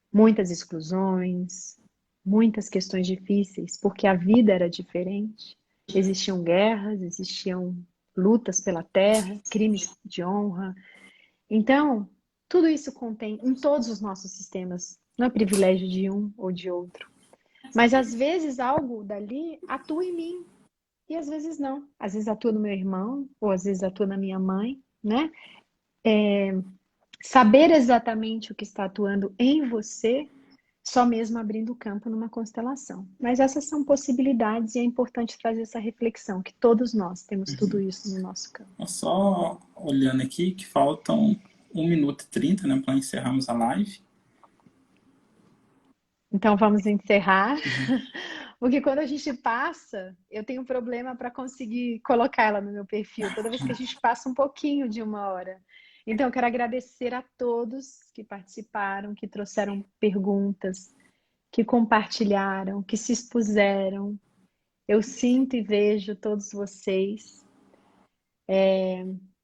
muitas exclusões, muitas questões difíceis, porque a vida era diferente. Existiam guerras, existiam lutas pela terra, crimes de honra. Então, tudo isso contém em todos os nossos sistemas. Não é privilégio de um ou de outro. Mas às vezes algo dali atua em mim e às vezes não. Às vezes atua no meu irmão ou às vezes atua na minha mãe, né? Saber exatamente o que está atuando em você, só mesmo abrindo o campo numa constelação. Mas essas são possibilidades e é importante trazer essa reflexão, que todos nós temos tudo isso no nosso campo. Só olhando aqui que faltam 1 minuto e 30, né, para encerrarmos a live. Então vamos encerrar, porque quando a gente passa, eu tenho um problema para conseguir colocar ela no meu perfil, toda vez que a gente passa um pouquinho de 1 hora. Então eu quero agradecer a todos que participaram, que trouxeram perguntas, que compartilharam, que se expuseram. Eu sinto e vejo todos vocês.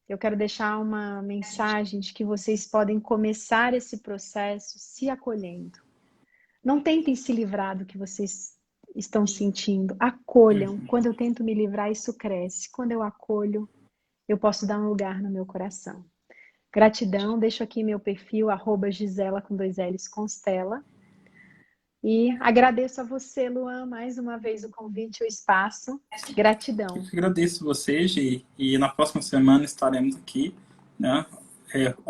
Eu quero deixar uma mensagem de que vocês podem começar esse processo se acolhendo. Não tentem se livrar do que vocês estão sentindo. Acolham. Quando eu tento me livrar, isso cresce. Quando eu acolho, eu posso dar um lugar no meu coração. Gratidão. Deixo aqui meu perfil, @Gisela com 2 L's Constela. E agradeço a você, Luan, mais uma vez o convite, o espaço. Gratidão. Eu que agradeço você, Gi, e na próxima semana estaremos aqui, né?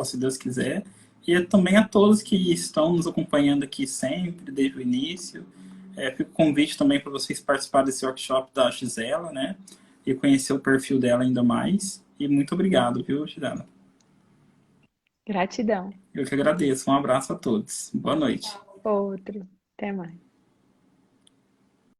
Se Deus quiser. E também a todos que estão nos acompanhando aqui sempre, desde o início. Fica o convite também para vocês participarem desse workshop da Gisela, né? E conhecer o perfil dela ainda mais. E muito obrigado, viu, Gisela? Gratidão. Eu que agradeço. Um abraço a todos. Boa noite. Outro. Até mais.